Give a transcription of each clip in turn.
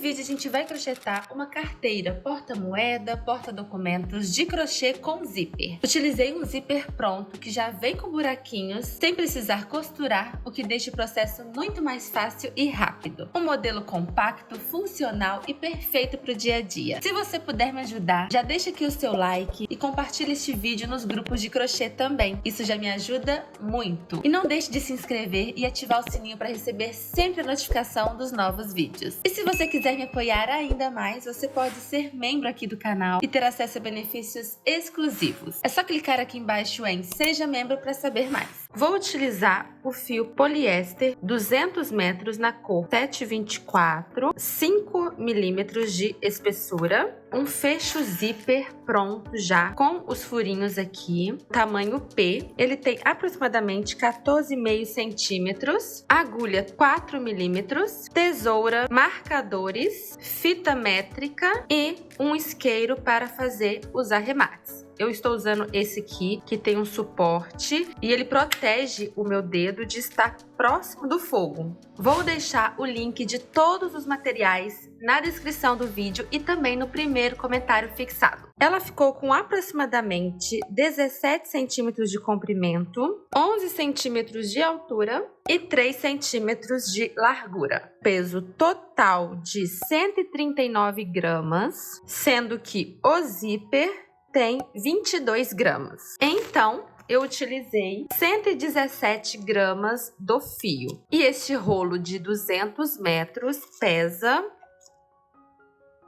vídeo a gente vai crochetar uma carteira porta-moeda, porta-documentos de crochê com zíper. Utilizei um zíper pronto que já vem com buraquinhos, sem precisar costurar, o que deixa o processo muito mais fácil e rápido. Um modelo compacto, funcional e perfeito para o dia a dia. Se você puder me ajudar, já deixa aqui o seu like e compartilha este vídeo nos grupos de crochê também. Isso já me ajuda muito. E não deixe de se inscrever e ativar o sininho para receber sempre a notificação dos novos vídeos. E se você quiser me apoiar ainda mais, você pode ser membro aqui do canal e ter acesso a benefícios exclusivos. É só clicar aqui embaixo em Seja Membro para saber mais. Vou utilizar o fio poliéster 200 metros na cor 724, 5 milímetros de espessura, um fecho zíper pronto já com os furinhos aqui, tamanho P. Ele tem aproximadamente 14,5 centímetros, agulha 4 milímetros, tesoura, marcadores, fita métrica e um isqueiro para fazer os arremates. Eu estou usando esse aqui, que tem um suporte e ele protege o meu dedo de estar próximo do fogo. Vou deixar o link de todos os materiais na descrição do vídeo e também no primeiro comentário fixado. Ela ficou com aproximadamente 17 centímetros de comprimento, 11 centímetros de altura e 3 centímetros de largura. Peso total de 139 gramas, sendo que o zíper tem 22 gramas. Então, eu utilizei 117 gramas do fio. E este rolo de 200 metros pesa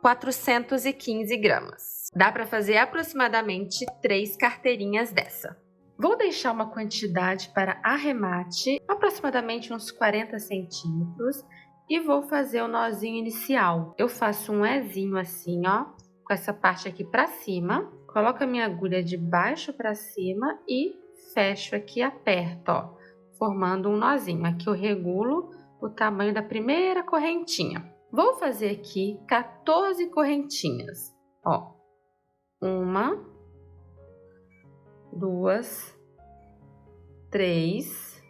415 gramas. Dá para fazer aproximadamente 3 carteirinhas dessa. Vou deixar uma quantidade para arremate, aproximadamente uns 40 centímetros, e vou fazer o nozinho inicial. Eu faço um Ezinho assim, ó, com essa parte aqui para cima. Coloco a minha agulha de baixo para cima e fecho aqui, aperto, ó, formando um nozinho. Aqui eu regulo o tamanho da primeira correntinha. Vou fazer aqui 14 correntinhas, ó. 1, 2, 3.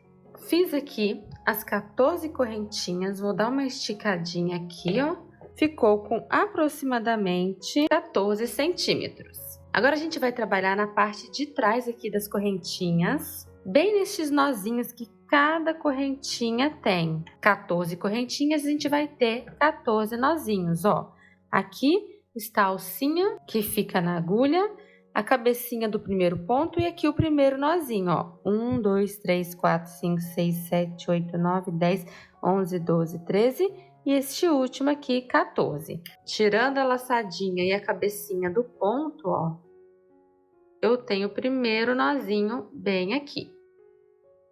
Fiz aqui as 14 correntinhas, vou dar uma esticadinha aqui, ó. Ficou com aproximadamente 14 centímetros. Agora a gente vai trabalhar na parte de trás aqui das correntinhas, bem nestes nozinhos que cada correntinha tem. 14 correntinhas, a gente vai ter 14 nozinhos, ó. Aqui está a alcinha que fica na agulha, a cabecinha do primeiro ponto e aqui o primeiro nozinho, ó. 1, 2, 3, 4, 5, 6, 7, 8, 9, 10, 11, 12, 13 e este último aqui, 14. Tirando a laçadinha e a cabecinha do ponto, ó, eu tenho o primeiro nozinho bem aqui.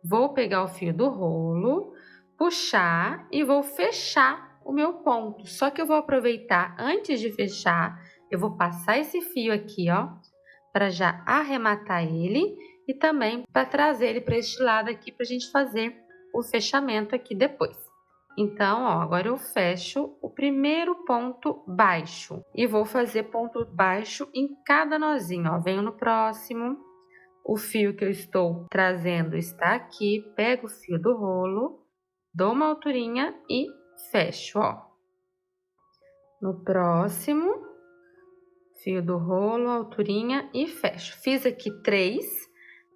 Vou pegar o fio do rolo, puxar e vou fechar o meu ponto. Só que eu vou aproveitar, antes de fechar, eu vou passar esse fio aqui, ó, para já arrematar ele e também para trazer ele para este lado aqui para a gente fazer o fechamento aqui depois. Então, ó, agora eu fecho o primeiro ponto baixo e vou fazer ponto baixo em cada nozinho, ó. Venho no próximo, o fio que eu estou trazendo está aqui, pego o fio do rolo, dou uma alturinha e fecho, ó. No próximo, fio do rolo, alturinha e fecho. Fiz aqui 3,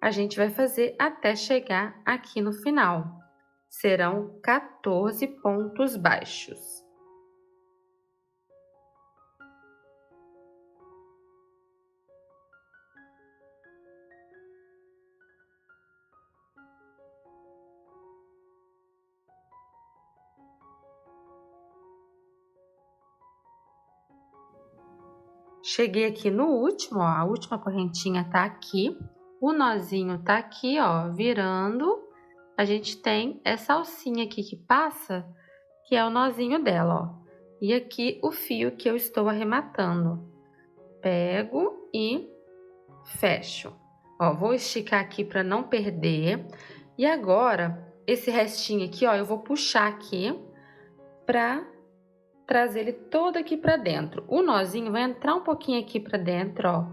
a gente vai fazer até chegar aqui no final. Serão 14 pontos baixos. Cheguei aqui no último, ó, a última correntinha tá aqui, o nozinho tá aqui, ó, virando. A gente tem essa alcinha aqui que passa, que é o nozinho dela, ó. E aqui o fio que eu estou arrematando. Pego e fecho. Ó, vou esticar aqui para não perder. E agora, esse restinho aqui, ó, eu vou puxar aqui para trazer ele todo aqui para dentro. O nozinho vai entrar um pouquinho aqui para dentro, ó,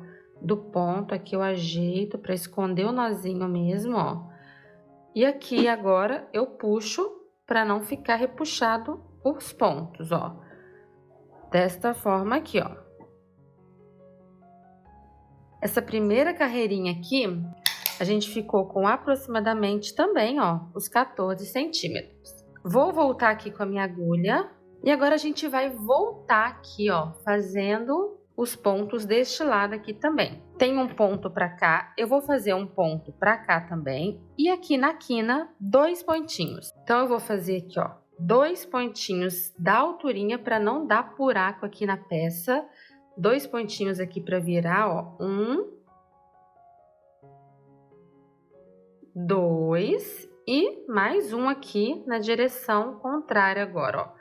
do ponto. Aqui eu ajeito para esconder o nozinho mesmo, ó. E aqui agora eu puxo para não ficar repuxado os pontos, ó. desta forma aqui, ó. Essa primeira carreirinha aqui, a gente ficou com aproximadamente também, ó, os 14 centímetros. Vou voltar aqui com a minha agulha e agora a gente vai voltar aqui, ó, fazendo os pontos deste lado aqui também. Tem um ponto para cá, eu vou fazer um ponto para cá também e aqui na quina 2 pontinhos. Então eu vou fazer aqui, ó, 2 pontinhos da alturinha para não dar buraco aqui na peça. 2 pontinhos aqui para virar, ó, 1, 2 e mais um aqui na direção contrária agora, ó.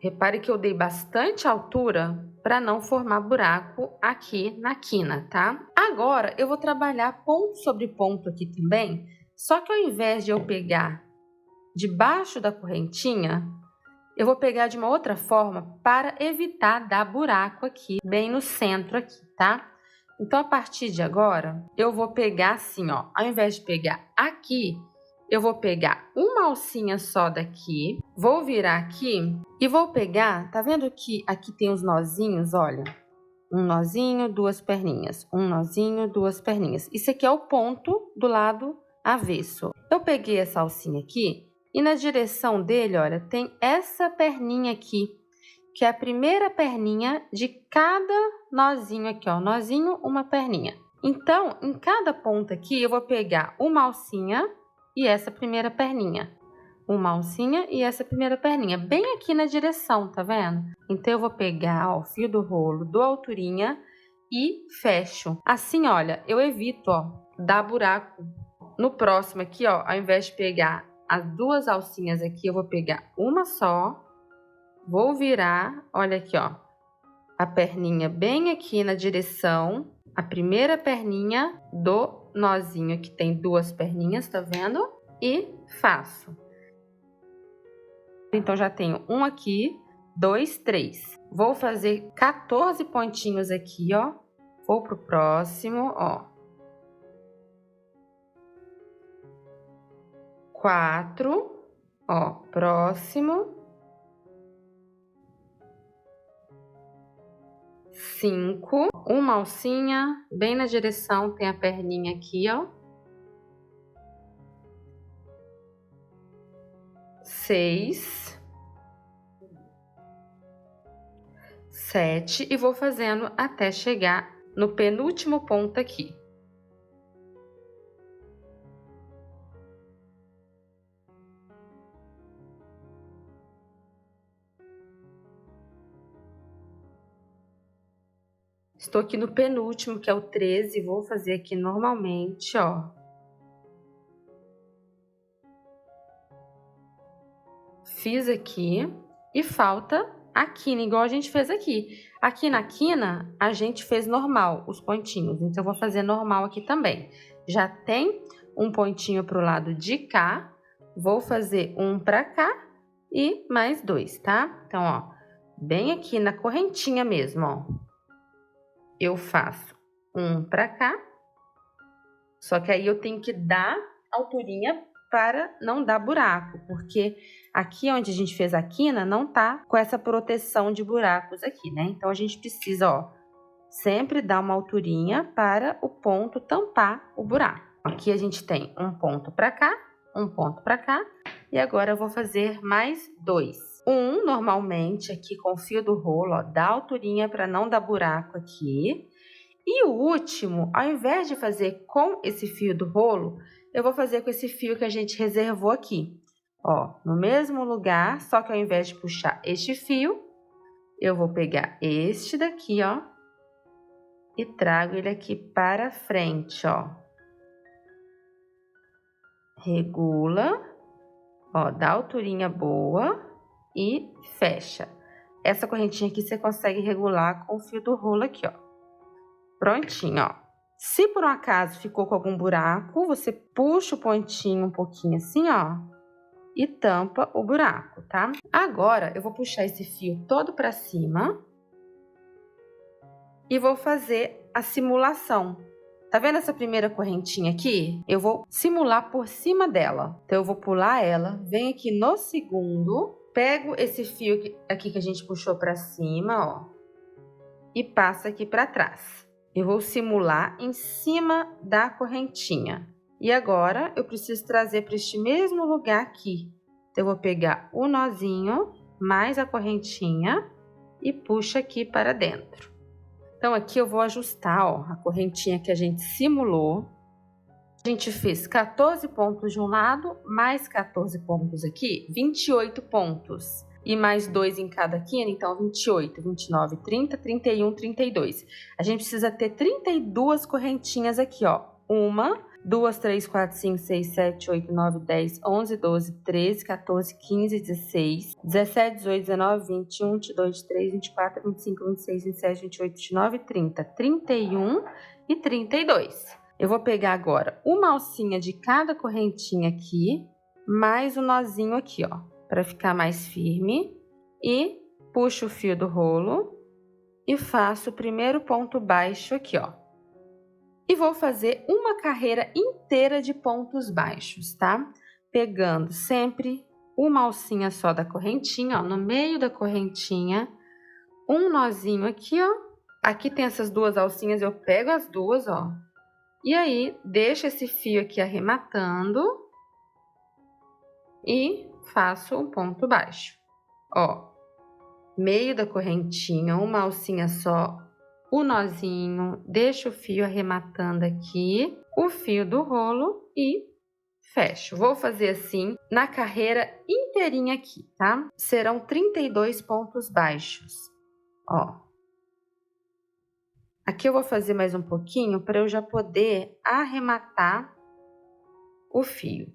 Repare que eu dei bastante altura para não formar buraco aqui na quina, tá? Agora eu vou trabalhar ponto sobre ponto aqui também, só que ao invés de eu pegar debaixo da correntinha, eu vou pegar de uma outra forma para evitar dar buraco aqui, bem no centro aqui, tá? Então, a partir de agora, eu vou pegar assim, ó. Ao invés de pegar aqui, eu vou pegar uma alcinha só daqui, vou virar aqui e vou pegar, tá vendo que aqui tem os nozinhos, olha? Um nozinho, 2 perninhas, um nozinho, 2 perninhas. Isso aqui é o ponto do lado avesso. Eu peguei essa alcinha aqui e na direção dele, olha, tem essa perninha aqui, que é a primeira perninha de cada nozinho aqui, ó. Nozinho, uma perninha. Então, em cada ponta aqui, eu vou pegar uma alcinha e essa primeira perninha. Uma alcinha e essa primeira perninha, bem aqui na direção, tá vendo? Então, eu vou pegar, ó, o fio do rolo, dou a alturinha e fecho. Assim, olha, eu evito, ó, dar buraco. No próximo aqui, ó, ao invés de pegar as 2 alcinhas aqui, eu vou pegar uma só. Vou virar, olha aqui, ó, a perninha bem aqui na direção, a primeira perninha do nozinho que tem 2 perninhas, tá vendo? E faço. Então, já tenho um aqui, 2, 3. Vou fazer 14 pontinhos aqui, ó. Vou pro próximo, ó. 4, ó, próximo. 5, uma alcinha, bem na direção, tem a perninha aqui, ó. 6, 7 e vou fazendo até chegar no penúltimo ponto aqui. Estou aqui no penúltimo, que é o 13, vou fazer aqui normalmente, ó. Fiz aqui e falta a quina, igual a gente fez aqui. Aqui na quina, a gente fez normal, os pontinhos, então eu vou fazer normal aqui também. Já tem um pontinho pro lado de cá, vou fazer um pra cá e mais 2, tá? Então, ó, bem aqui na correntinha mesmo, ó. Eu faço um pra cá, só que aí eu tenho que dar alturinha para não dar buraco, porque aqui onde a gente fez a quina não tá com essa proteção de buracos aqui, né? Então, a gente precisa, ó, sempre dar uma alturinha para o ponto tampar o buraco. Aqui a gente tem um ponto pra cá, um ponto pra cá, e agora eu vou fazer mais 2. Um, normalmente, aqui com o fio do rolo, ó, dá alturinha para não dar buraco aqui. E o último, ao invés de fazer com esse fio do rolo, eu vou fazer com esse fio que a gente reservou aqui. Ó, no mesmo lugar, só que ao invés de puxar este fio, eu vou pegar este daqui, ó, e trago ele aqui para frente, ó. Regula, ó, dá alturinha boa e fecha. Essa correntinha aqui você consegue regular com o fio do rolo aqui, ó. Prontinho, ó. Se por um acaso ficou com algum buraco, você puxa o pontinho um pouquinho assim, ó, e tampa o buraco, tá? Agora, eu vou puxar esse fio todo pra cima e vou fazer a simulação. Tá vendo essa primeira correntinha aqui? Eu vou simular por cima dela. Então, eu vou pular ela, venho aqui no segundo, pego esse fio aqui que a gente puxou para cima, ó, e passo aqui para trás. Eu vou simular em cima da correntinha. E agora eu preciso trazer para este mesmo lugar aqui. Então, eu vou pegar o nozinho mais a correntinha e puxo aqui para dentro. Então, aqui eu vou ajustar, ó, a correntinha que a gente simulou. A gente fez 14 pontos de um lado, mais 14 pontos aqui, 28 pontos. E mais 2 em cada quina, então 28, 29, 30, 31, 32. A gente precisa ter 32 correntinhas aqui, ó. 1, 2, 3, 4, 5, 6, 7, 8, 9, 10, 11, 12, 13, 14, 15, 16, 17, 18, 19, 20, 21, 22, 23, 24, 25, 26, 27, 28, 29, 30, 31 e 32. Eu vou pegar agora uma alcinha de cada correntinha aqui, mais o nozinho aqui, ó, para ficar mais firme. E puxo o fio do rolo e faço o primeiro ponto baixo aqui, ó. E vou fazer uma carreira inteira de pontos baixos, tá? Pegando sempre uma alcinha só da correntinha, ó, no meio da correntinha, um nozinho aqui, ó. Aqui tem essas duas alcinhas, eu pego as duas, ó. E aí, deixo esse fio aqui arrematando e faço um ponto baixo. Ó, meio da correntinha, uma alcinha só, o nozinho, deixo o fio arrematando aqui, o fio do rolo e fecho. Vou fazer assim na carreira inteirinha aqui, tá? Serão 32 pontos baixos, ó. Aqui eu vou fazer mais um pouquinho para eu já poder arrematar o fio.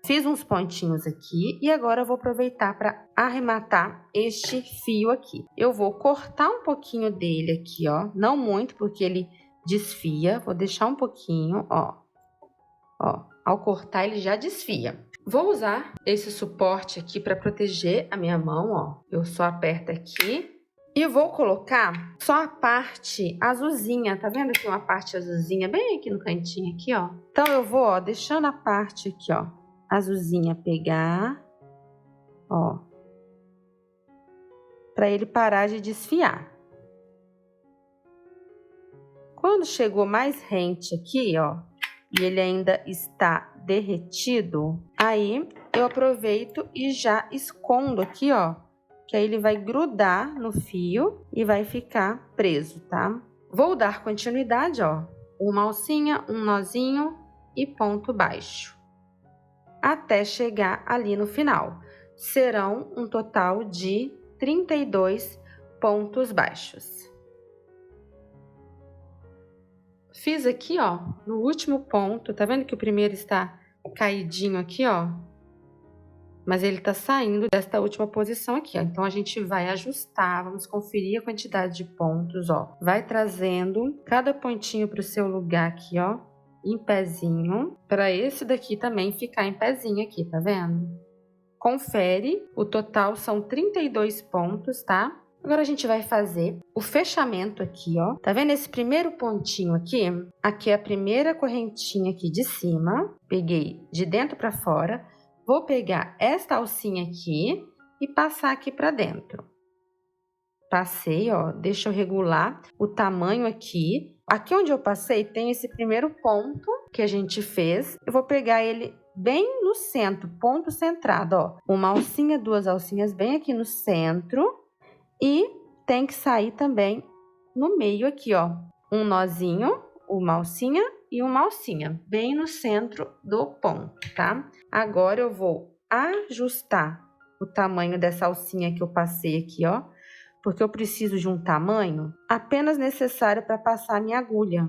Fiz uns pontinhos aqui e agora eu vou aproveitar para arrematar este fio aqui. Eu vou cortar um pouquinho dele aqui, ó, não muito porque ele desfia, vou deixar um pouquinho, ó. Ó, ao cortar ele já desfia. Vou usar esse suporte aqui para proteger a minha mão, ó. Eu só aperto aqui e vou colocar só a parte azulzinha, tá vendo aqui uma parte azulzinha bem aqui no cantinho aqui, ó. Então eu vou, ó, deixando a parte aqui, ó, azulzinha pegar, ó, para ele parar de desfiar. Quando chegou mais rente aqui, ó, e ele ainda está derretido, aí eu aproveito e já escondo aqui, ó, que aí ele vai grudar no fio e vai ficar preso, tá? Vou dar continuidade, ó, uma alcinha, um nozinho e ponto baixo, até chegar ali no final. Serão um total de 32 pontos baixos. Fiz aqui, ó, no último ponto, tá vendo que o primeiro está caidinho aqui, ó? Mas ele tá saindo desta última posição aqui, ó. Então, a gente vai ajustar, vamos conferir a quantidade de pontos, ó. Vai trazendo cada pontinho pro seu lugar aqui, ó, em pezinho, para esse daqui também ficar em pezinho aqui, tá vendo? Confere, o total são 32 pontos, tá? Agora a gente vai fazer o fechamento aqui, ó. Tá vendo esse primeiro pontinho aqui? Aqui é a primeira correntinha aqui de cima. Peguei de dentro para fora. Vou pegar esta alcinha aqui e passar aqui para dentro. Passei, ó. Deixa eu regular o tamanho aqui. Aqui onde eu passei tem esse primeiro ponto que a gente fez. Eu vou pegar ele bem no centro, ponto centrado, ó. Uma alcinha, duas alcinhas bem aqui no centro. E tem que sair também no meio aqui, ó, um nozinho, uma alcinha e uma alcinha, bem no centro do ponto, tá? Agora eu vou ajustar o tamanho dessa alcinha que eu passei aqui, ó, porque eu preciso de um tamanho apenas necessário para passar a minha agulha.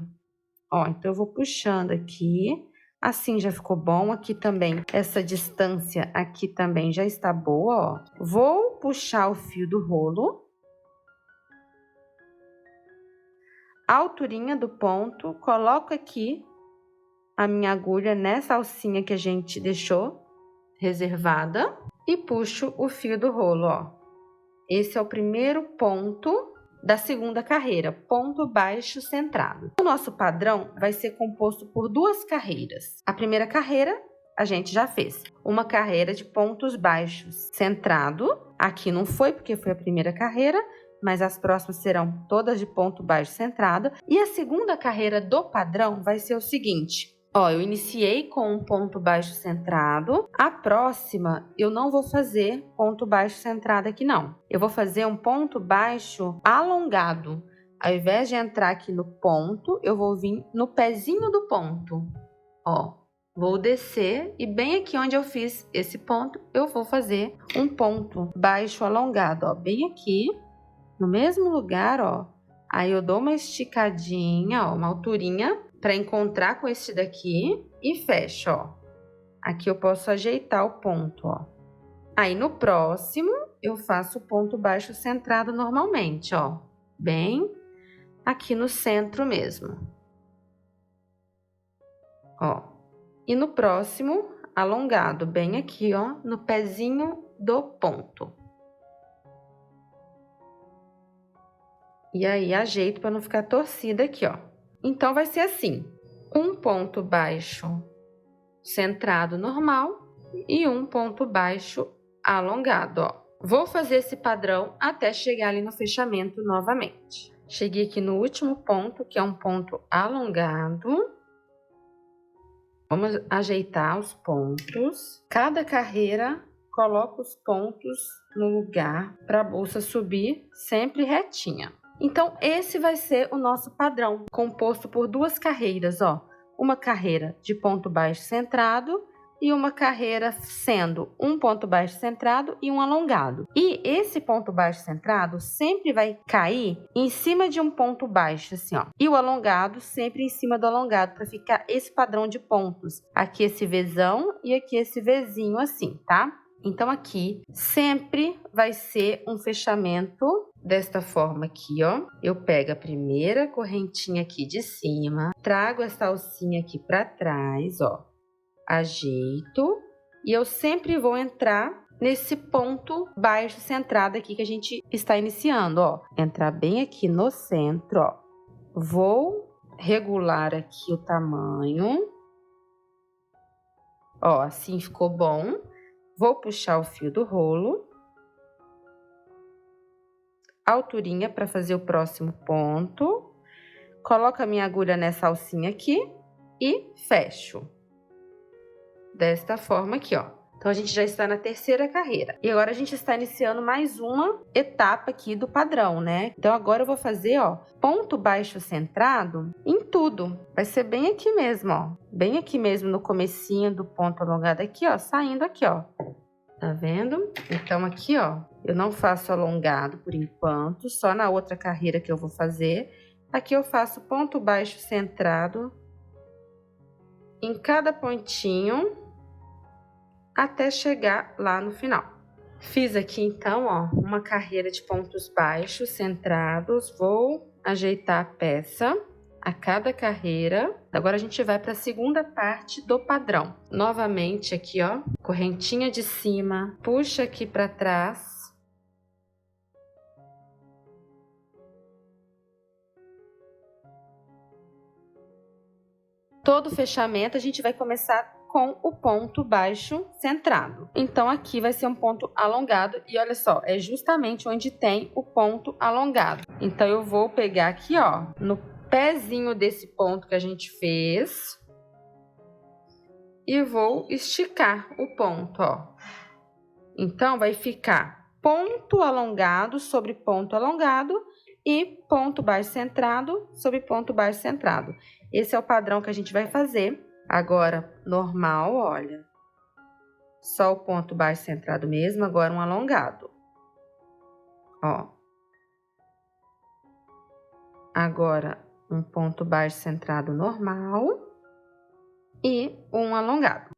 Ó, então eu vou puxando aqui, assim já ficou bom. Aqui também, essa distância aqui também já está boa, ó. Vou puxar o fio do rolo, a alturinha do ponto, coloco aqui a minha agulha nessa alcinha que a gente deixou reservada e puxo o fio do rolo, ó. Esse é o primeiro ponto da segunda carreira, ponto baixo centrado. O nosso padrão vai ser composto por 2 carreiras. A primeira carreira a gente já fez. Uma carreira de pontos baixos centrado. Aqui não foi porque foi a primeira carreira, mas as próximas serão todas de ponto baixo centrado. E a segunda carreira do padrão vai ser o seguinte. Ó, eu iniciei com um ponto baixo centrado. A próxima, eu não vou fazer ponto baixo centrado aqui, não. Eu vou fazer um ponto baixo alongado. Ao invés de entrar aqui no ponto, eu vou vir no pezinho do ponto. Ó, vou descer e bem aqui onde eu fiz esse ponto, eu vou fazer um ponto baixo alongado, ó. Bem aqui, no mesmo lugar, ó. Aí eu dou uma esticadinha, ó, uma alturinha, para encontrar com esse daqui e fecho, ó. Aqui eu posso ajeitar o ponto, ó. Aí no próximo eu faço o ponto baixo centrado normalmente, ó. Bem aqui no centro mesmo. Ó. E no próximo, alongado, bem aqui, ó, no pezinho do ponto. E aí ajeito para não ficar torcida aqui, ó. Então, vai ser assim, um ponto baixo centrado normal e um ponto baixo alongado, ó. Vou fazer esse padrão até chegar ali no fechamento novamente. Cheguei aqui no último ponto, que é um ponto alongado. Vamos ajeitar os pontos. Cada carreira, coloca os pontos no lugar para a bolsa subir sempre retinha. Então, esse vai ser o nosso padrão, composto por 2 carreiras, ó. Uma carreira de ponto baixo centrado e uma carreira sendo um ponto baixo centrado e um alongado. E esse ponto baixo centrado sempre vai cair em cima de um ponto baixo, assim, ó. E o alongado sempre em cima do alongado, para ficar esse padrão de pontos. Aqui esse Vzão e aqui esse Vzinho assim, tá? Então, aqui sempre vai ser um fechamento desta forma aqui, ó. Eu pego a primeira correntinha aqui de cima, trago essa alcinha aqui para trás, ó. Ajeito e eu sempre vou entrar nesse ponto baixo centrado aqui que a gente está iniciando, ó. Entrar bem aqui no centro, ó. Vou regular aqui o tamanho. Ó, assim ficou bom. Vou puxar o fio do rolo. Alturinha para fazer o próximo ponto. Coloco a minha agulha nessa alcinha aqui e fecho. Desta forma aqui, ó. Então, a gente já está na terceira carreira. E agora a gente está iniciando mais uma etapa aqui do padrão, né? Então, agora eu vou fazer, ó, ponto baixo centrado em tudo. Vai ser bem aqui mesmo, ó. Bem aqui mesmo no comecinho do ponto alongado aqui, ó. Saindo aqui, ó. Tá vendo? Então, aqui, ó, eu não faço alongado por enquanto. Só na outra carreira que eu vou fazer. Aqui eu faço ponto baixo centrado em cada pontinho até chegar lá no final. Fiz aqui então, ó, uma carreira de pontos baixos centrados. Vou ajeitar a peça a cada carreira. Agora a gente vai para a segunda parte do padrão. Novamente aqui, ó, correntinha de cima, puxa aqui para trás. Todo fechamento a gente vai começar com o ponto baixo centrado. Então, aqui vai ser um ponto alongado e olha só, é justamente onde tem o ponto alongado. Então, eu vou pegar aqui, ó, no pezinho desse ponto que a gente fez e vou esticar o ponto, ó. Então, vai ficar ponto alongado sobre ponto alongado e ponto baixo centrado sobre ponto baixo centrado. Esse é o padrão que a gente vai fazer. Agora, normal, olha. Só o ponto baixo centrado mesmo, agora um alongado. Ó. Agora, um ponto baixo centrado normal e um alongado.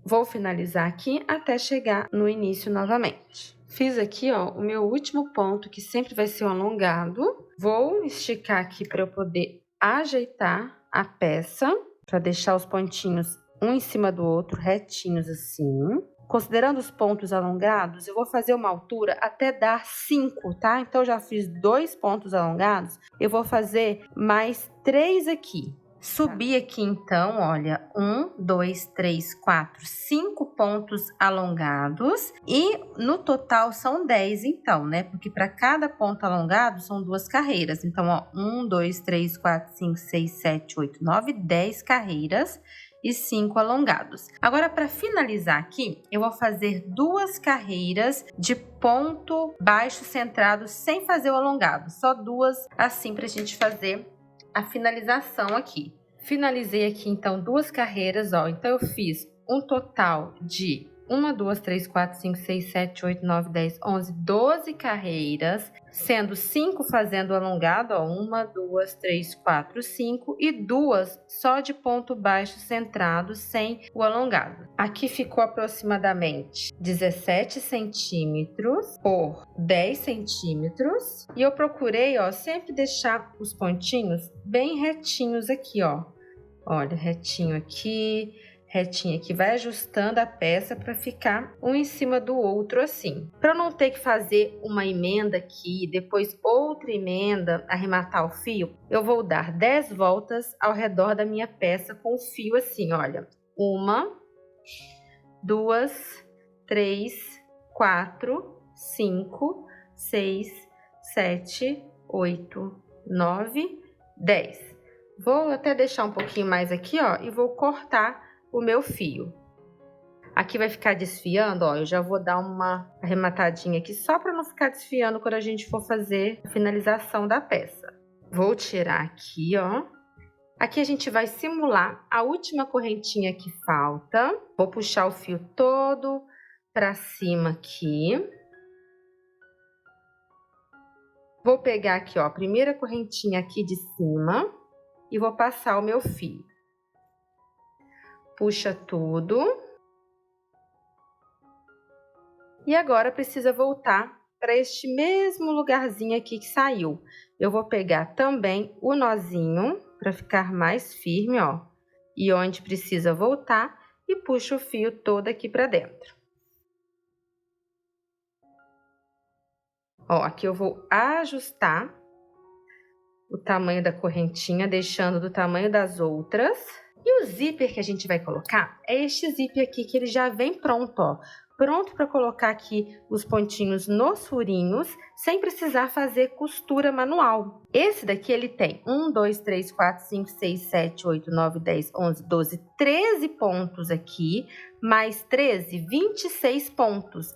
Vou finalizar aqui até chegar no início novamente. Fiz aqui, ó, o meu último ponto, que sempre vai ser um alongado. Vou esticar aqui para eu poder ajeitar a peça, para deixar os pontinhos um em cima do outro, retinhos assim. considerando os pontos alongados, eu vou fazer uma altura até dar 5, tá? Então, eu já fiz 2 pontos alongados, eu vou fazer mais 3 aqui. Subi aqui, então, olha, 1, 2, 3, 4, 5 pontos alongados. E no total são 10, então, né? Porque para cada ponto alongado são 2 carreiras. Então, ó, 1, 2, 3, 4, 5, 6, 7, 8, 9, 10 carreiras e 5 alongados. Agora, para finalizar aqui, eu vou fazer 2 carreiras de ponto baixo centrado sem fazer o alongado. Só 2 assim para a gente fazer a finalização aqui. Finalizei aqui, então, 2 carreiras, ó. Então, eu fiz um total de 1, 2, 3, 4, 5, 6, 7, 8, 9, 10, 11, 12 carreiras, sendo 5 fazendo alongado, ó. 1, 2, 3, 4, 5 e 2 só de ponto baixo centrado sem o alongado. Aqui ficou aproximadamente 17 centímetros por 10 centímetros. E eu procurei, ó, sempre deixar os pontinhos bem retinhos aqui, ó. Olha, retinho aqui, vai ajustando a peça para ficar um em cima do outro assim. Para não ter que fazer uma emenda aqui, depois outra emenda, arrematar o fio, eu vou dar 10 voltas ao redor da minha peça com o fio assim, olha. 1, 2, 3, 4, 5, 6, 7, 8, 9, 10. Vou até deixar um pouquinho mais aqui, ó, e vou cortar o meu fio. Aqui vai ficar desfiando, ó, eu já vou dar uma arrematadinha aqui só para não ficar desfiando quando a gente for fazer a finalização da peça. Vou tirar aqui, ó. Aqui a gente vai simular a última correntinha que falta. Vou puxar o fio todo para cima aqui. Vou pegar aqui, ó, a primeira correntinha aqui de cima. E vou passar o meu fio. Puxa tudo. E agora precisa voltar para este mesmo lugarzinho aqui que saiu. Eu vou pegar também o nozinho para ficar mais firme, ó. E onde precisa voltar e puxo o fio todo aqui para dentro. Ó, aqui eu vou ajustar o tamanho da correntinha, deixando do tamanho das outras. E o zíper que a gente vai colocar é este zíper aqui, que ele já vem pronto, ó. Pronto para colocar aqui os pontinhos nos furinhos, sem precisar fazer costura manual. Esse daqui, ele tem 1, 2, 3, 4, 5, 6, 7, 8, 9, 10, 11, 12, 13 pontos aqui, mais 13, 26 pontos.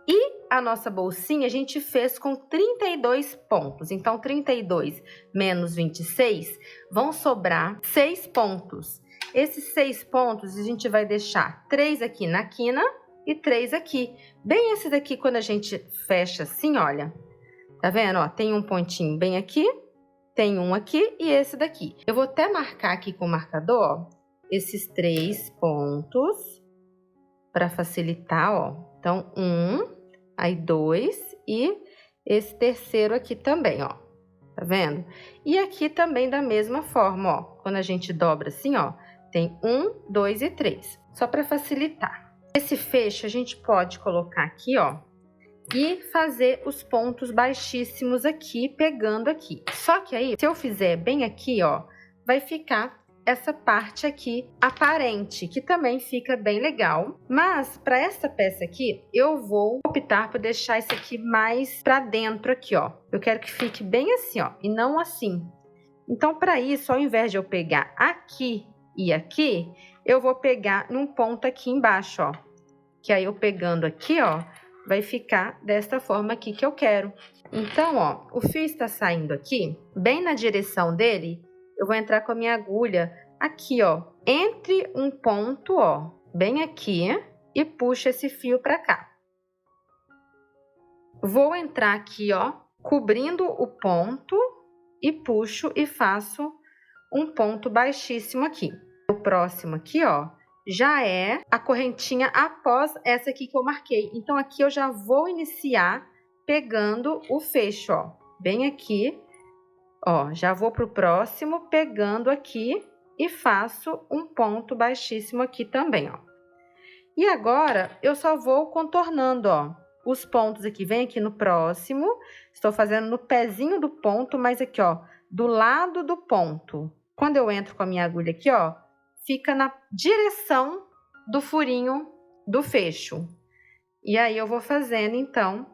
E a nossa bolsinha a gente fez com 32 pontos. Então, 32 menos 26 vão sobrar 6 pontos. Esses 6 pontos a gente vai deixar 3 aqui na quina e 3 aqui. Bem esse daqui, quando a gente fecha assim, olha. Tá vendo? Ó, tem um pontinho bem aqui, tem um aqui e esse daqui. Eu vou até marcar aqui com o marcador, ó, esses 3 pontos para facilitar, ó. Então, 1... aí 2 e esse terceiro aqui também, ó. Tá vendo? E aqui também da mesma forma, ó. Quando a gente dobra assim, ó, tem 1, 2 e 3. Só para facilitar. Esse fecho a gente pode colocar aqui, ó, e fazer os pontos baixíssimos aqui, pegando aqui. Só que aí, se eu fizer bem aqui, ó, vai ficar essa parte aqui aparente, que também fica bem legal. Mas para essa peça aqui, eu vou optar por deixar isso aqui mais para dentro aqui, ó. Eu quero que fique bem assim, ó, e não assim. Então, para isso, ao invés de eu pegar aqui e aqui, eu vou pegar num ponto aqui embaixo, ó. Que aí eu pegando aqui, ó, vai ficar desta forma aqui que eu quero. Então, ó, o fio está saindo aqui, bem na direção dele. Eu vou entrar com a minha agulha aqui, ó, entre um ponto, ó, bem aqui, e puxo esse fio para cá. Vou entrar aqui, ó, cobrindo o ponto e puxo e faço um ponto baixíssimo aqui. O próximo aqui, ó, já é a correntinha após essa aqui que eu marquei. Então, aqui eu já vou iniciar pegando o fecho, ó, bem aqui. Ó, já vou pro próximo, pegando aqui e faço um ponto baixíssimo aqui também, ó. E agora, eu só vou contornando, ó, os pontos aqui. Vem aqui no próximo, estou fazendo no pezinho do ponto, mas aqui, ó, do lado do ponto. Quando eu entro com a minha agulha aqui, ó, fica na direção do furinho do fecho. E aí, eu vou fazendo, então,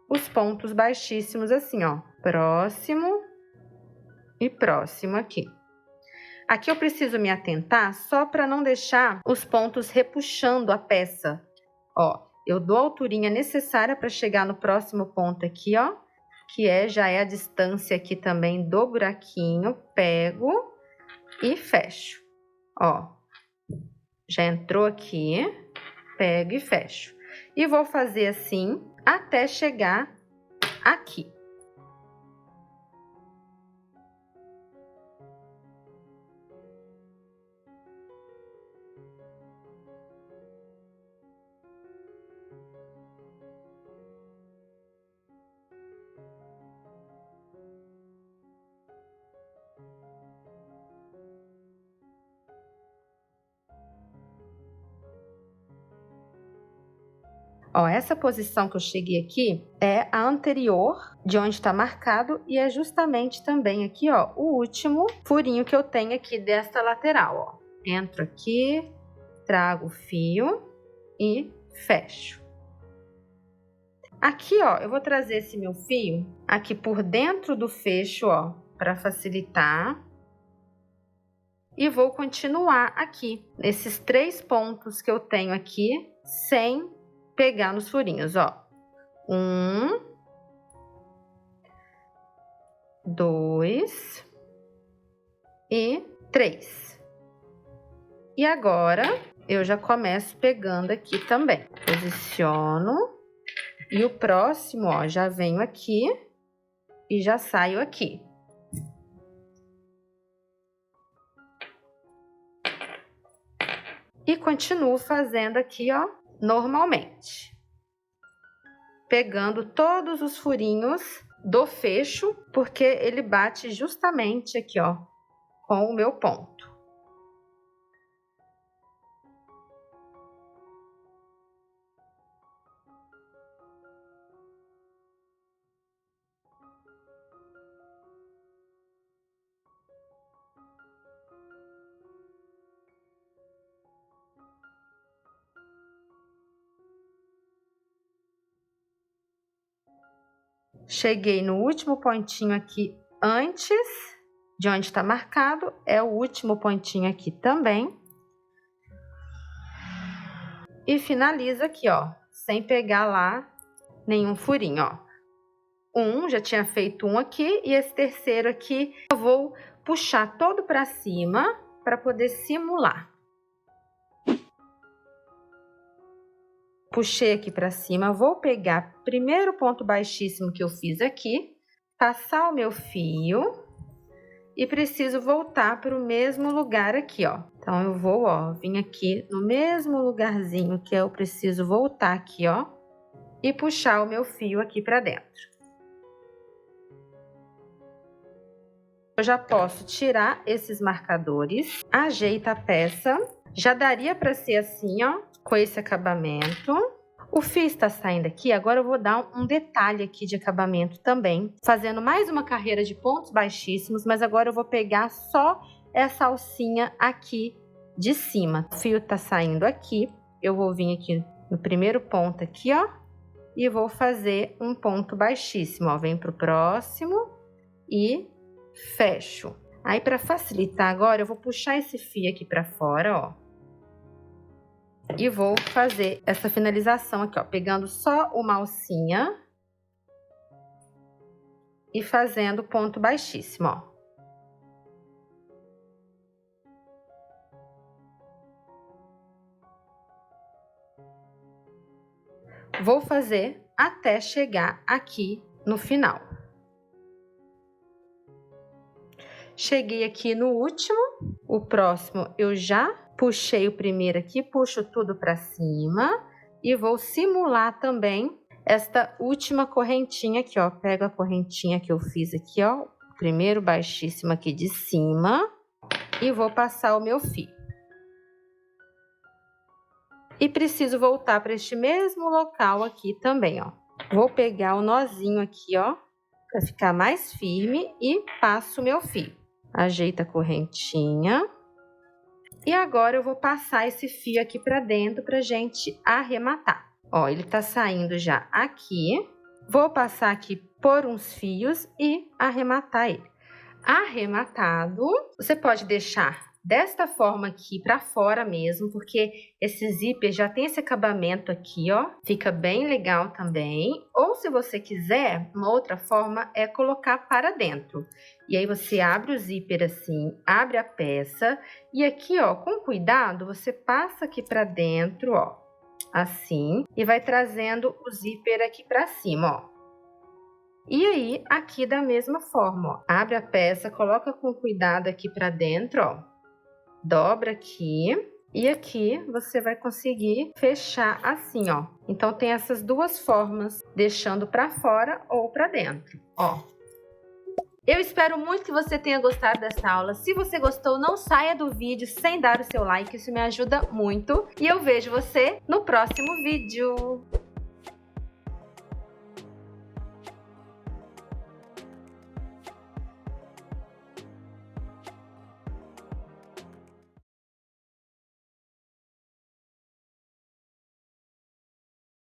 os pontos baixíssimos assim, ó, próximo e próximo aqui. Aqui eu preciso me atentar só para não deixar os pontos repuxando a peça. Ó, eu dou a alturinha necessária para chegar no próximo ponto aqui, ó, que já é a distância aqui também do buraquinho. Pego e fecho. Ó, já entrou aqui, pego e fecho. E vou fazer assim até chegar aqui. Ó, essa posição que eu cheguei aqui é a anterior de onde está marcado e é justamente também aqui, ó, o último furinho que eu tenho aqui desta lateral, ó. Entro aqui, trago o fio e fecho. Aqui, ó, eu vou trazer esse meu fio aqui por dentro do fecho, ó, para facilitar. E vou continuar aqui, nesses 3 pontos que eu tenho aqui, sem pegar nos furinhos, ó. 1, 2 e 3. E agora, eu já começo pegando aqui também. Posiciono. E o próximo, ó, já venho aqui e já saio aqui. E continuo fazendo aqui, ó, normalmente. Pegando todos os furinhos do fecho, porque ele bate justamente aqui, ó, com o meu ponto. Cheguei no último pontinho aqui antes de onde está marcado, é o último pontinho aqui também. E finalizo aqui, ó, sem pegar lá nenhum furinho, ó. Já tinha feito um aqui e esse terceiro aqui eu vou puxar todo para cima para poder simular. Puxei aqui para cima, vou pegar o primeiro ponto baixíssimo que eu fiz aqui, passar o meu fio e preciso voltar para o mesmo lugar aqui, ó. Então, eu vou, ó, vim aqui no mesmo lugarzinho que eu preciso voltar aqui, ó, e puxar o meu fio aqui para dentro. Eu já posso tirar esses marcadores, ajeita a peça. Já daria para ser assim, ó, com esse acabamento. O fio está saindo aqui, agora eu vou dar um detalhe aqui de acabamento também, fazendo mais uma carreira de pontos baixíssimos, mas agora eu vou pegar só essa alcinha aqui de cima. O fio tá saindo aqui, eu vou vir aqui no primeiro ponto aqui, ó, e vou fazer um ponto baixíssimo, ó, vem pro próximo e fecho. Aí, para facilitar agora, eu vou puxar esse fio aqui para fora, ó. E vou fazer essa finalização aqui, ó, pegando só uma alcinha e fazendo ponto baixíssimo, ó. Vou fazer até chegar aqui no final. Cheguei aqui no último, o próximo eu já puxei o primeiro aqui, puxo tudo para cima e vou simular também esta última correntinha aqui, ó. Pego a correntinha que eu fiz aqui, ó, primeiro baixíssimo aqui de cima e vou passar o meu fio. E preciso voltar para este mesmo local aqui também, ó. Vou pegar o nozinho aqui, ó, para ficar mais firme e passo meu fio. Ajeita a correntinha. E agora eu vou passar esse fio aqui para dentro pra gente arrematar. Ó, ele tá saindo já aqui. Vou passar aqui por uns fios e arrematar ele. Arrematado, você pode deixar desta forma aqui para fora mesmo, porque esse zíper já tem esse acabamento aqui, ó. Fica bem legal também. Ou se você quiser, uma outra forma é colocar para dentro. E aí você abre o zíper assim, abre a peça e aqui, ó, com cuidado, você passa aqui para dentro, ó, assim, e vai trazendo o zíper aqui para cima, ó. E aí, aqui da mesma forma, ó, abre a peça, coloca com cuidado aqui para dentro, ó. Dobra aqui e aqui você vai conseguir fechar assim, ó. Então, tem essas duas formas, deixando para fora ou para dentro, ó. Eu espero muito que você tenha gostado dessa aula. Se você gostou, não saia do vídeo sem dar o seu like, isso me ajuda muito. E eu vejo você no próximo vídeo.